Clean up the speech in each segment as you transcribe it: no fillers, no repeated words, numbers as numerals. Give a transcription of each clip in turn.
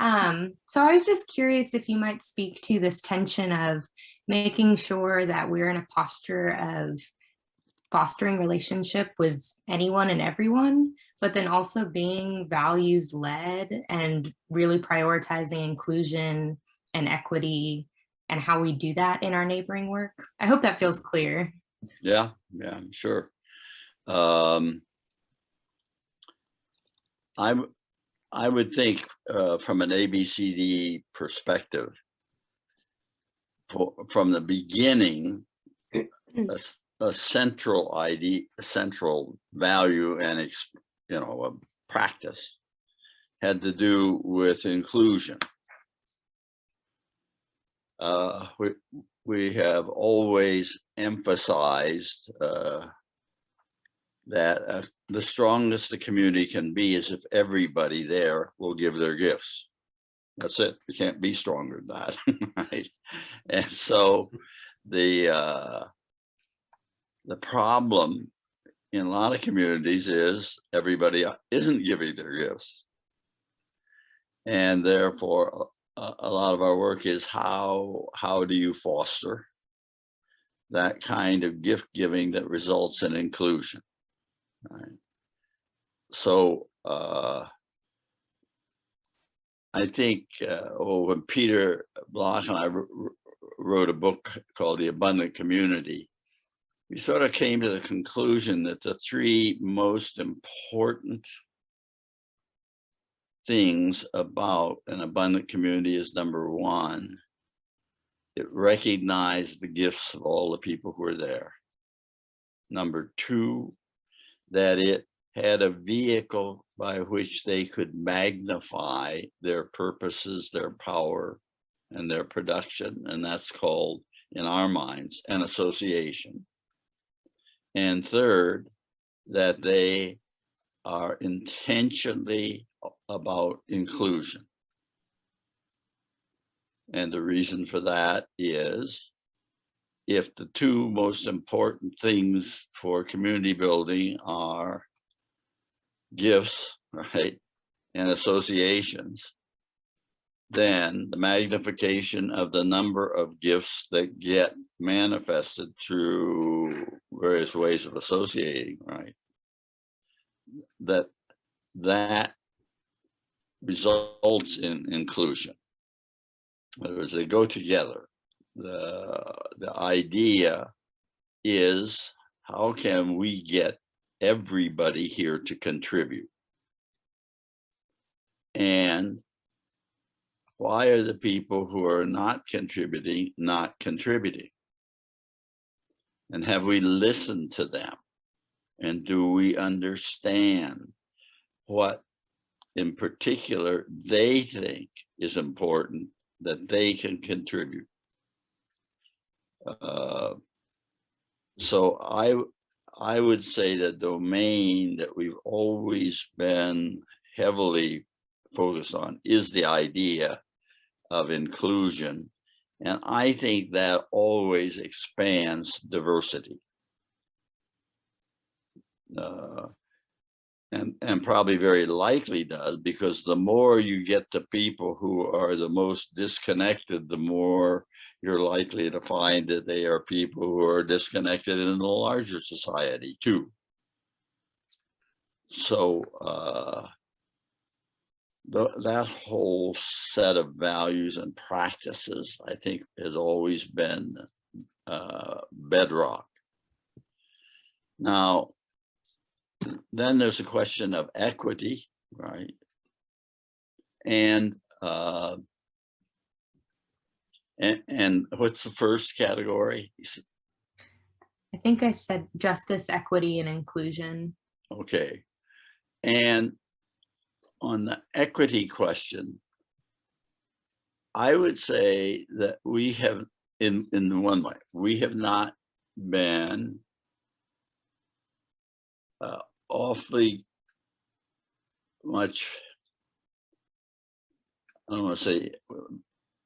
So I was just curious if you might speak to this tension of making sure that we're in a posture of fostering relationship with anyone and everyone, but then also being values led and really prioritizing inclusion and equity and how we do that in our neighboring work. I hope that feels clear. Yeah, sure. I would think from an ABCD perspective, from the beginning, a central idea, a central value, and a practice had to do with inclusion. We have always emphasized that the strongest the community can be is if everybody there will give their gifts. That's it. You can't be stronger than that, right? And so the problem in a lot of communities is everybody isn't giving their gifts, and therefore a lot of our work is how do you foster that kind of gift giving that results in inclusion, right? So I think when Peter Block and I wrote a book called The Abundant Community, we sort of came to the conclusion that the three most important things about an abundant community is, number one, it recognized the gifts of all the people who are there. Number two, that it had a vehicle by which they could magnify their purposes, their power, and their production, and that's called, in our minds, an association. And third, that they are intentionally about inclusion. And the reason for that is, if the two most important things for community building are gifts, right, and associations, then the magnification of the number of gifts that get manifested through various ways of associating, right, that results in inclusion. In other words, they go together. The idea is, how can we get everybody here to contribute? And why are the people who are not contributing? And have we listened to them? And do we understand what in particular they think is important that they can contribute? So I would say the domain that we've always been heavily focused on is the idea of inclusion. And I think that always expands diversity. And probably very likely does, because the more you get to people who are the most disconnected, the more you're likely to find that they are people who are disconnected in the larger society too. So that whole set of values and practices, I think, has always been bedrock. Now, then there's a question of equity, right? And what's the first category? I think I said justice, equity, and inclusion. Okay. And on the equity question, I would say that we have, in one way, we have not been awfully much, I don't want to say,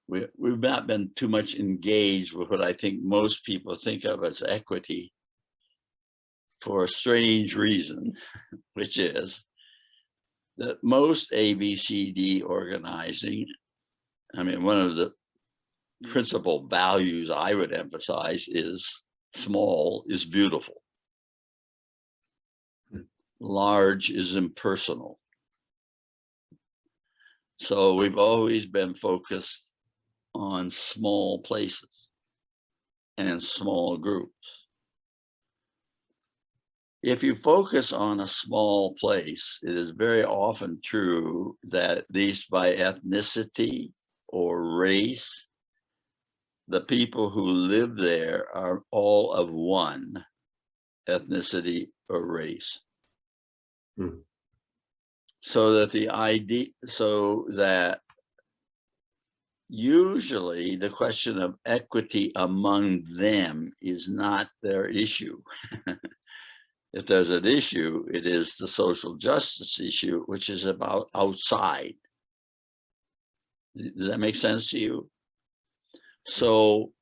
we've not been too much engaged with what I think most people think of as equity, for a strange reason, which is that most ABCD organizing, I mean, one of the principal values I would emphasize is small is beautiful. Large is impersonal. So we've always been focused on small places and small groups. If you focus on a small place, it is very often true that, at least by ethnicity or race, the people who live there are all of one ethnicity or race. So that usually the question of equity among them is not their issue. If there's an issue, it is the social justice issue, which is about outside. Does that make sense to you? So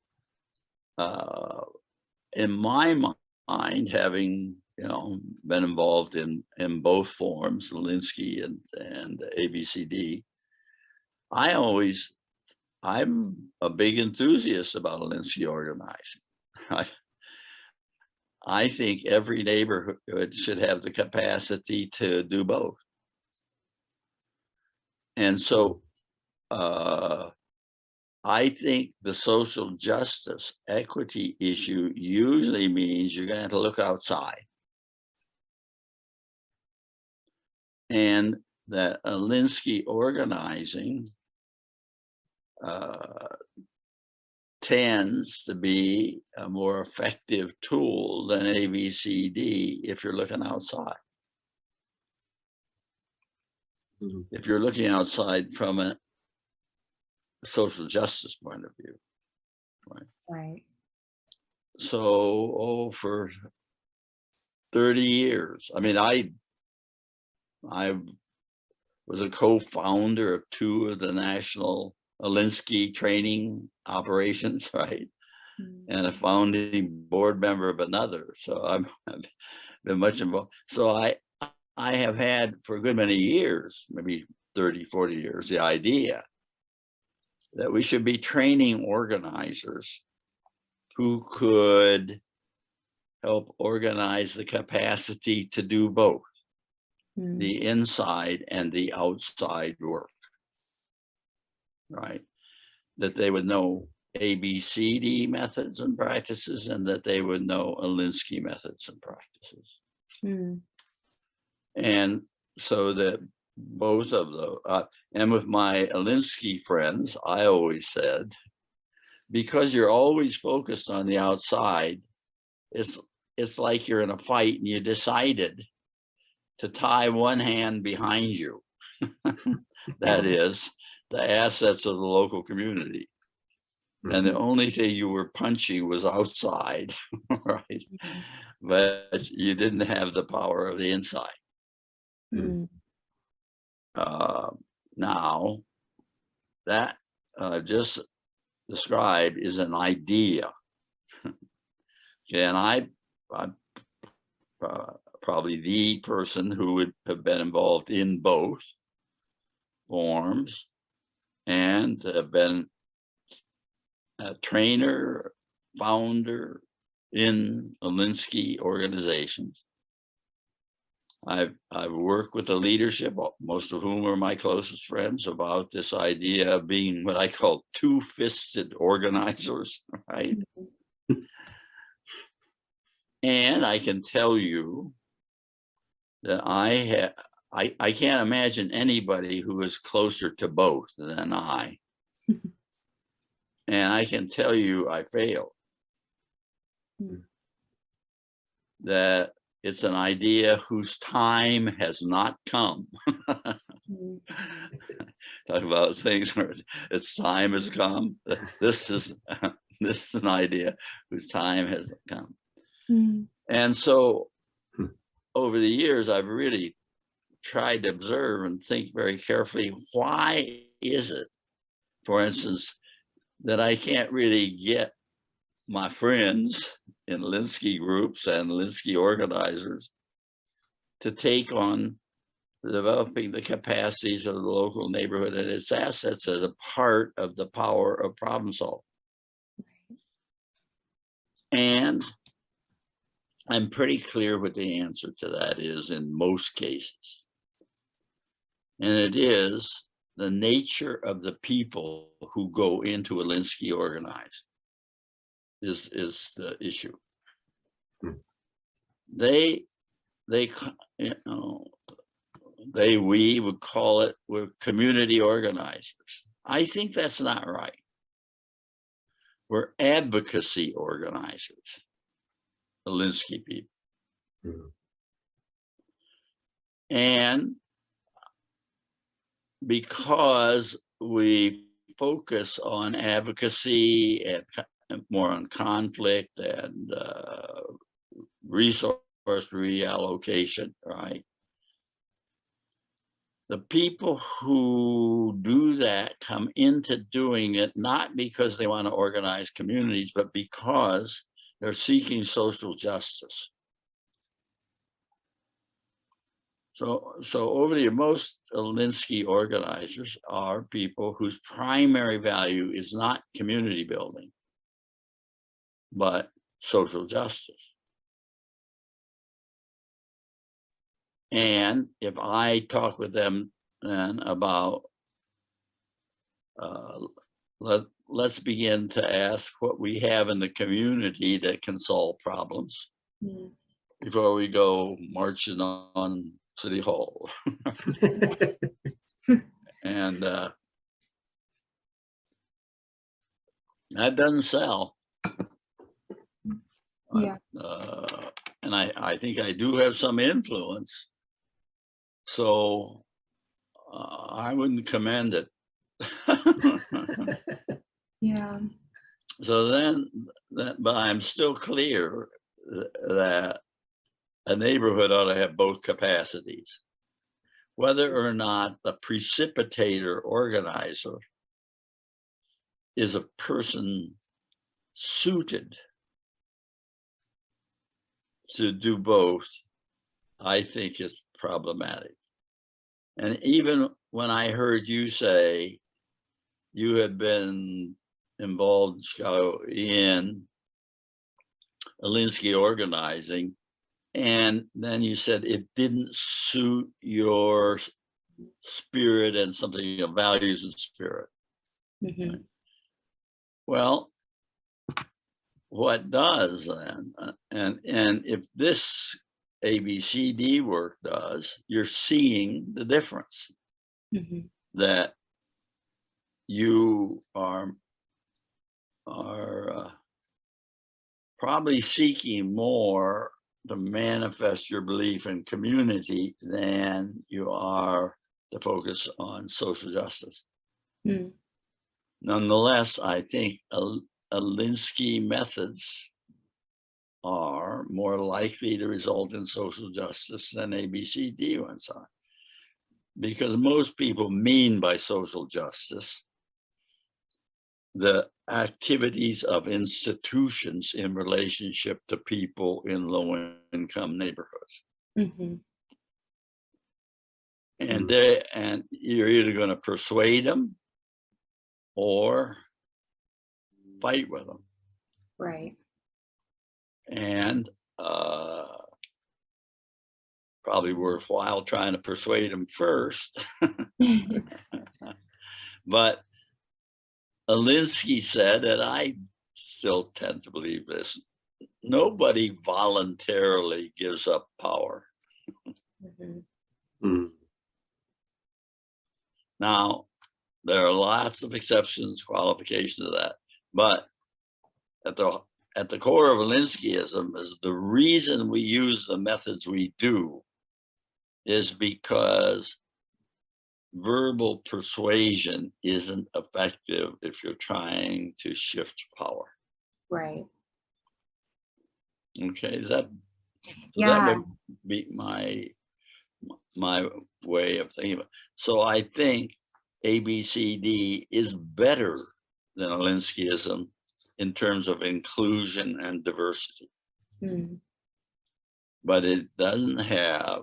in my mind, having been involved in both forms, Alinsky and ABCD, I'm a big enthusiast about Alinsky organizing. I think every neighborhood should have the capacity to do both. And so I think the social justice equity issue usually means you're going to have to look outside. And that Alinsky organizing tends to be a more effective tool than ABCD if you're looking outside. If you're looking outside from a social justice point of view. Right. So, for 30 years, I mean, I was a co-founder of 2 of the national Alinsky training operations, right? And a founding board member of another. So I've been much involved. So I have had for a good many years, maybe 30, 40 years, the idea that we should be training organizers who could help organize the capacity to do both, the inside and the outside work, right? That they would know ABCD methods and practices, and that they would know Alinsky methods and practices. And so that both of those, and with my Alinsky friends, I always said, because you're always focused on the outside, it's like you're in a fight and you decided to tie one hand behind you. That is the assets of the local community. And the only thing you were punching was outside, right? But you didn't have the power of the inside. Now, that just described is an idea. And I'm probably the person who would have been involved in both forms and have been a trainer, founder in Alinsky organizations. I've worked with the leadership, most of whom are my closest friends, about this idea of being what I call two-fisted organizers, right? And I can tell you that I can't imagine anybody who is closer to both than I. And I can tell you I failed. That it's an idea whose time has not come. Talk about things where its time has come. This is an idea whose time has come. And so over the years, I've really tried to observe and think very carefully, why is it, for instance, that I can't really get my friends in Alinsky groups and Alinsky organizers to take on developing the capacities of the local neighborhood and its assets as a part of the power of problem solving. And I'm pretty clear what the answer to that is in most cases. And it is the nature of the people who go into Alinsky organizing is the issue. We would call it, we're community organizers. I think that's not right. We're advocacy organizers, Alinsky people. And because we focus on advocacy and more on conflict and resource reallocation, right? The people who do that come into doing it not because they want to organize communities, but because they're seeking social justice. So over the most Alinsky organizers are people whose primary value is not community building, but social justice. And if I talk with them then about, let's begin to ask what we have in the community that can solve problems before we go marching on City Hall. And that doesn't sell. Yeah. And I think I do have some influence. So I wouldn't commend it. Yeah. So then, but I'm still clear that a neighborhood ought to have both capacities. Whether or not the precipitator organizer is a person suited to do both, I think is problematic. And even when I heard you say you had been involved in Chicago in Alinsky organizing, and then you said it didn't suit your spirit and something of values and spirit. Mm-hmm. Well, what does then? And if this ABCD work does, you're seeing the difference. Mm-hmm. That you are probably seeking more to manifest your belief in community than you are to focus on social justice. Mm. Nonetheless, I think Alinsky methods are more likely to result in social justice than ABCD ones are. Because most people mean by social justice the activities of institutions in relationship to people in low-income neighborhoods. Mm-hmm. And you're either going to persuade them or fight with them. Right. And probably worthwhile trying to persuade them first. But Alinsky said, and I still tend to believe this, nobody voluntarily gives up power. Mm-hmm. Now, there are lots of exceptions, qualifications to that, but at the core of Alinskyism is the reason we use the methods we do is because verbal persuasion isn't effective if you're trying to shift power. Right. Okay, that would be my way of thinking about it. So I think ABCD is better than Alinskyism in terms of inclusion and diversity. Mm. But it doesn't have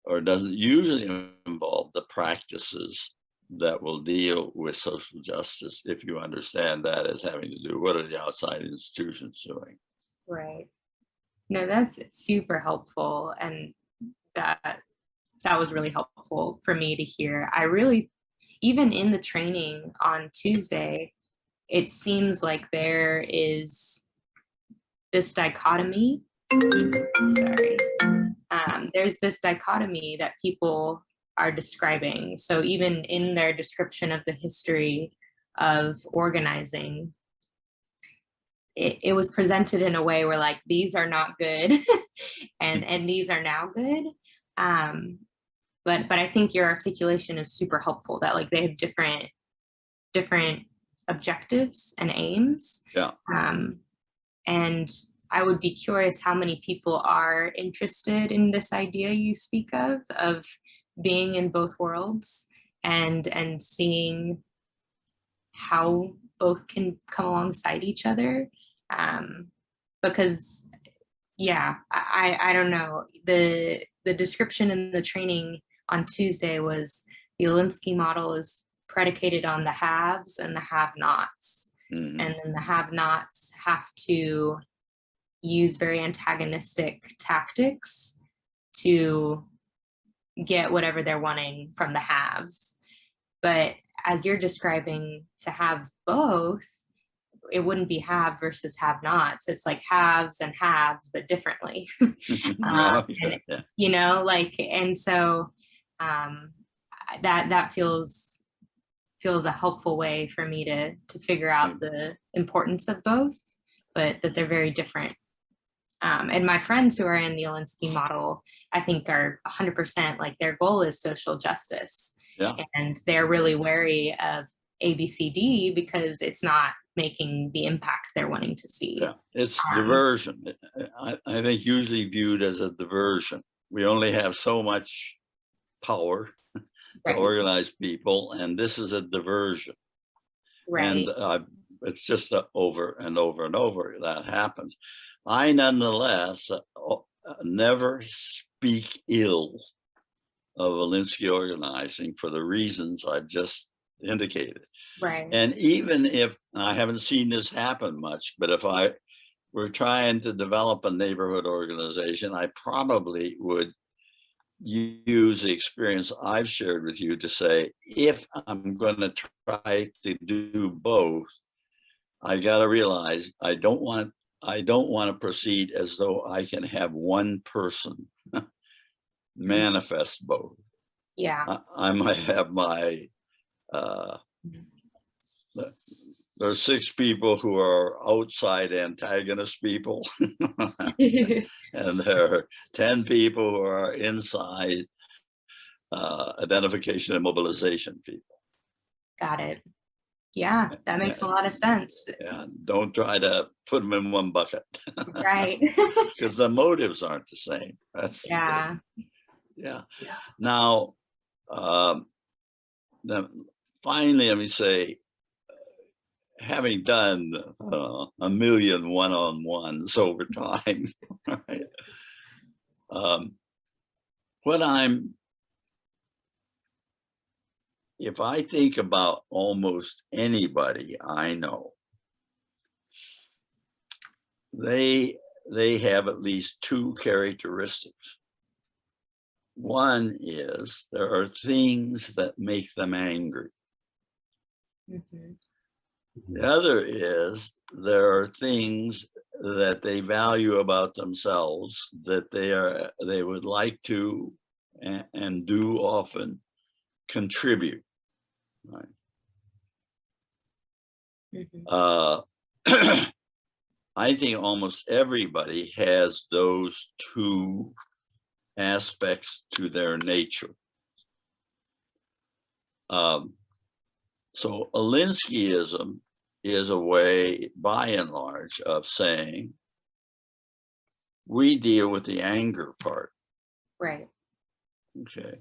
or doesn't usually involve the practices that will deal with social justice, if you understand that as having to do what are the outside institutions doing. Right. No, that's super helpful. And that was really helpful for me to hear. I really, even in the training on Tuesday, it seems like there is this dichotomy. Sorry. There's this dichotomy that people are describing. So even in their description of the history of organizing, it was presented in a way where like, these are not good and these are now good. But I think your articulation is super helpful, that like they have different objectives and aims. Yeah. And I would be curious how many people are interested in this idea you speak of being in both worlds and seeing how both can come alongside each other. Because yeah, I don't know, the description in the training on Tuesday was the Alinsky model is predicated on the haves and the have-nots. Mm-hmm. And then the have-nots have to use very antagonistic tactics to get whatever they're wanting from the haves. But as you're describing, to have both, it wouldn't be have versus have-nots. It's like haves and haves, but differently. And, you know, like, and so that feels a helpful way for me to figure out the importance of both, but that they're very different. And my friends who are in the Alinsky model, I think are 100% like their goal is social justice. Yeah. And they're really wary of ABCD because it's not making the impact they're wanting to see. Yeah, it's diversion. I think usually viewed as a diversion. We only have so much power to organize people, and this is a diversion. Right. And it's just over and over and over that happens. I nonetheless never speak ill of Alinsky organizing for the reasons I've just indicated. Right. And even if I haven't seen this happen much, but if I were trying to develop a neighborhood organization, I probably would use the experience I've shared with you to say, if I'm going to try to do both, I got to realize I don't want to proceed as though I can have one person manifest both. Yeah. I might have my there's 6 people who are outside antagonist people, and there are 10 people who are inside identification and mobilization people. Got it. Yeah, that makes a lot of sense. Yeah, don't try to put them in one bucket. Right. Because the motives aren't the same. That's yeah. Yeah. Now, then finally, let me say, having done a million one-on-ones over time, right? If I think about almost anybody I know, they have at least 2 characteristics. One is there are things that make them angry. Mm-hmm. The other is there are things that they value about themselves that they would like to and do often contribute. Right. Mm-hmm. I think almost everybody has those 2 aspects to their nature. So Alinskyism is a way, by and large, of saying we deal with the anger part. Right. Okay.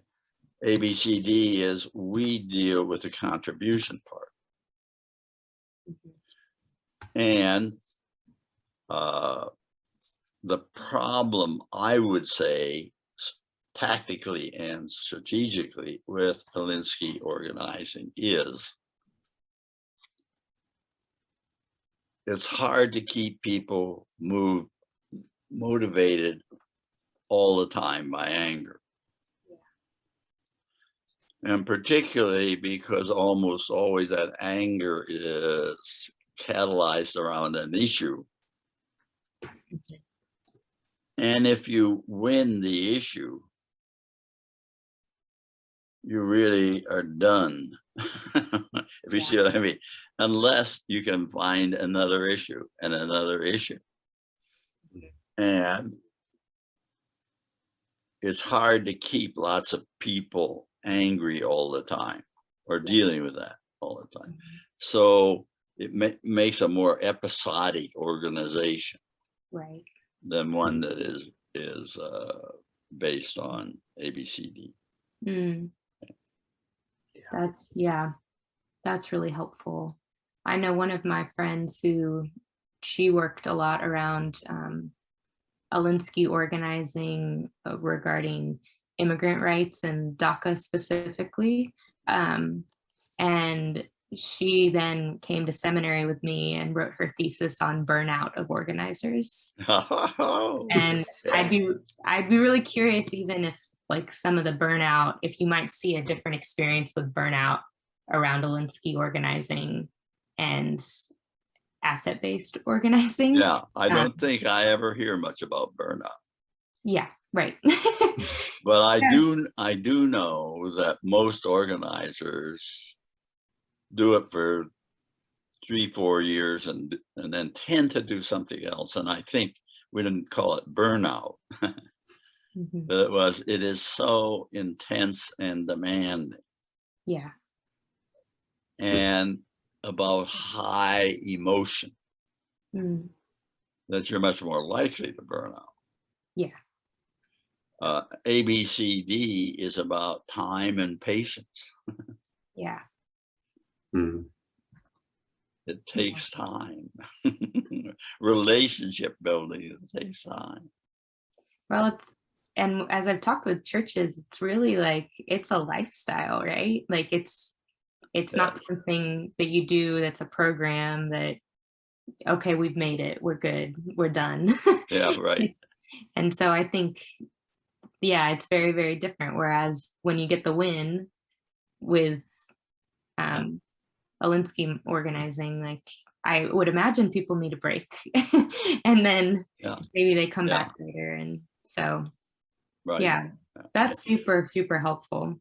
ABCD is we deal with the contribution part. Mm-hmm. And the problem, I would say, tactically and strategically with Alinsky organizing is it's hard to keep people motivated all the time by anger. And particularly because almost always that anger is catalyzed around an issue. And if you win the issue, you really are done. If you see what I mean, unless you can find another issue and another issue. And it's hard to keep lots of people angry all the time or dealing with that all the time. So it makes a more episodic organization, Right. than one that is based on ABCD. Mm. That's really helpful. I know one of my friends she worked a lot around Alinsky organizing regarding immigrant rights and DACA specifically. And she then came to seminary with me and wrote her thesis on burnout of organizers. And I'd be really curious, even if like some of the burnout, if you might see a different experience with burnout around Alinsky organizing and asset-based organizing. Yeah, I don't think I ever hear much about burnout. Yeah, right. But I do know that most organizers do it for 3-4 years and then tend to do something else. And I think we didn't call it burnout, but it is so intense and demanding. Yeah. And about high emotion that you're much more likely to burn out. Yeah. ABCD is about time and patience. Yeah. It takes time. Relationship building, it takes time. Well, and as I've talked with churches, it's really like, it's a lifestyle, right? Like it's not something that you do that's a program that, okay, we've made it, we're good, we're done. Yeah, right. And so I think, it's very, very different. Whereas when you get the win with Alinsky organizing, like I would imagine people need a break and then maybe they come back later. And so, that's super, super helpful.